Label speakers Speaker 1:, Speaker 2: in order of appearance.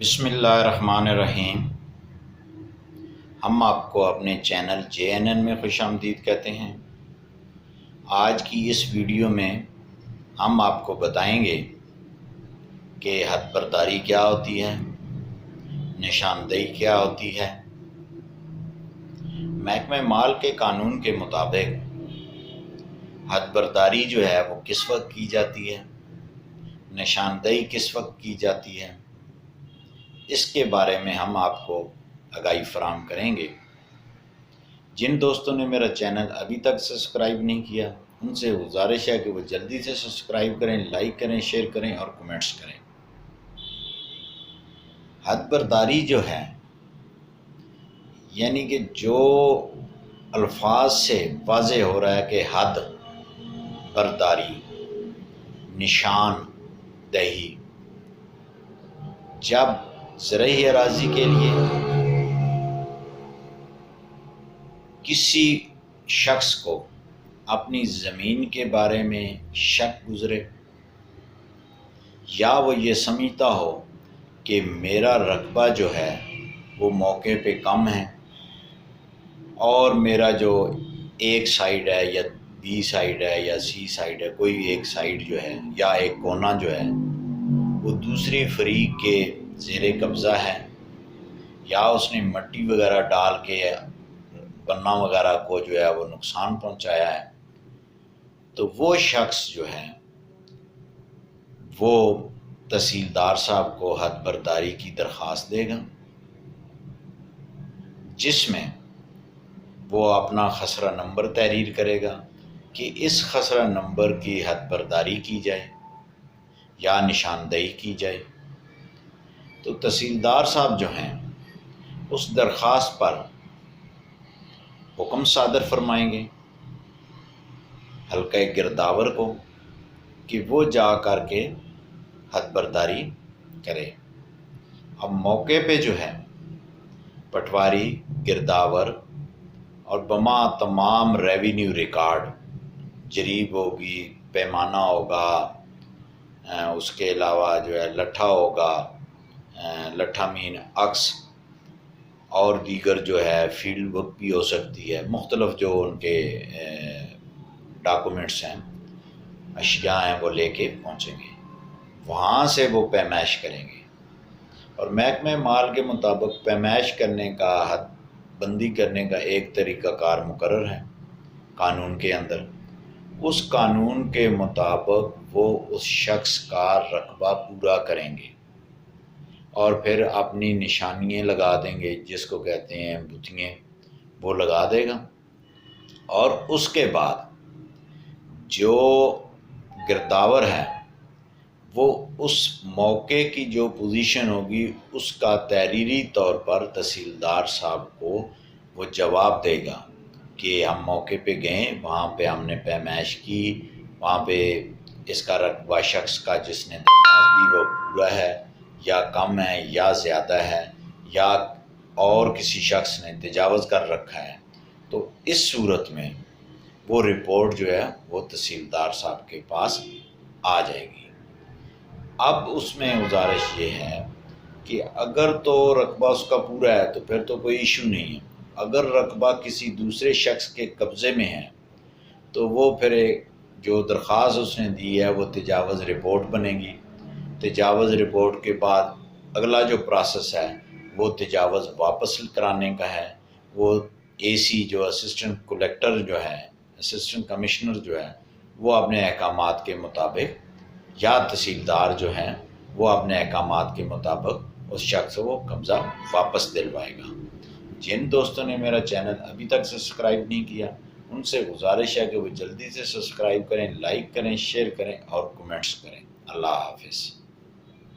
Speaker 1: بسم اللہ الرحمن الرحیم۔ ہم آپ کو اپنے چینل JNN میں خوش آمدید کہتے ہیں۔ آج کی اس ویڈیو میں ہم آپ کو بتائیں گے کہ حد برداری کیا ہوتی ہے، نشاندہی کیا ہوتی ہے۔ محکمہ مال کے قانون کے مطابق حد برداری جو ہے وہ کس وقت کی جاتی ہے، نشاندہی کس وقت کی جاتی ہے، اس کے بارے میں ہم آپ کو آگاہی فراہم کریں گے۔ جن دوستوں نے میرا چینل ابھی تک سبسکرائب نہیں کیا ان سے گزارش ہے کہ وہ جلدی سے سبسکرائب کریں، لائک کریں، شیئر کریں اور کمنٹس کریں۔ حد برداری جو ہے یعنی کہ جو الفاظ سے واضح ہو رہا ہے کہ حد برداری، نشان دہی، جب زرعی اراضی کے لیے کسی شخص کو اپنی زمین کے بارے میں شک گزرے یا وہ یہ سمجھتا ہو کہ میرا رقبہ جو ہے وہ موقع پہ کم ہے اور میرا جو ایک سائیڈ ہے یا بی سائیڈ ہے یا سی سائیڈ ہے، کوئی ایک سائیڈ جو ہے یا ایک کونا جو ہے وہ دوسری فریق کے زیر قبضہ ہے، یا اس نے مٹی وغیرہ ڈال کے گنا وغیرہ کو جو ہے وہ نقصان پہنچایا ہے، تو وہ شخص جو ہے وہ تحصیلدار صاحب کو حد برداری کی درخواست دے گا، جس میں وہ اپنا خسرہ نمبر تحریر کرے گا کہ اس خسرہ نمبر کی حد برداری کی جائے یا نشاندہی کی جائے۔ تو تحصیلدار صاحب جو ہیں اس درخواست پر حکم صادر فرمائیں گے حلقہ گرداور کو کہ وہ جا کر کے حد برداری کرے۔ اب موقع پہ جو ہے پٹواری، گرداور اور بما تمام ریونیو ریکارڈ، جریب ہوگی، پیمانہ ہوگا، اس کے علاوہ جو ہے لٹھا ہوگا، لٹھا مین عکس اور دیگر جو ہے فیلڈ بک بھی ہو سکتی ہے، مختلف جو ان کے ڈاکومنٹس ہیں، اشیاء ہیں، وہ لے کے پہنچیں گے، وہاں سے وہ پیمائش کریں گے۔ اور محکمہ مال کے مطابق پیمائش کرنے کا، حد بندی کرنے کا ایک طریقہ کار مقرر ہے قانون کے اندر۔ اس قانون کے مطابق وہ اس شخص کا رقبہ پورا کریں گے اور پھر اپنی نشانیاں لگا دیں گے، جس کو کہتے ہیں بتیاں، وہ لگا دے گا۔ اور اس کے بعد جو گرداور ہے وہ اس موقع کی جو پوزیشن ہوگی اس کا تحریری طور پر تحصیلدار صاحب کو وہ جواب دے گا کہ ہم موقع پہ گئے، وہاں پہ ہم نے پیمائش کی، وہاں پہ اس کا رقبہ شخص کا جس نے درخواست دی وہ پورا ہے یا کم ہے یا زیادہ ہے یا اور کسی شخص نے تجاوز کر رکھا ہے۔ تو اس صورت میں وہ رپورٹ جو ہے وہ تحصیلدار صاحب کے پاس آ جائے گی۔ اب اس میں گزارش یہ ہے کہ اگر تو رقبہ اس کا پورا ہے تو پھر تو کوئی ایشو نہیں ہے، اگر رقبہ کسی دوسرے شخص کے قبضے میں ہے تو وہ پھر جو درخواست اس نے دی ہے وہ تجاوز رپورٹ بنے گی۔ تجاوز رپورٹ کے بعد اگلا جو پروسیس ہے وہ تجاوز واپس کرانے کا ہے۔ وہ AC جو اسسٹنٹ کلیکٹر جو ہے، اسسٹنٹ کمشنر جو ہے، وہ اپنے احکامات کے مطابق یا تحصیلدار جو ہیں وہ اپنے احکامات کے مطابق اس شخص کو قبضہ واپس دلوائے گا۔ جن دوستوں نے میرا چینل ابھی تک سبسکرائب نہیں کیا ان سے گزارش ہے کہ وہ جلدی سے سبسکرائب کریں، لائک کریں، شیئر کریں اور کمنٹس کریں۔ اللہ حافظ۔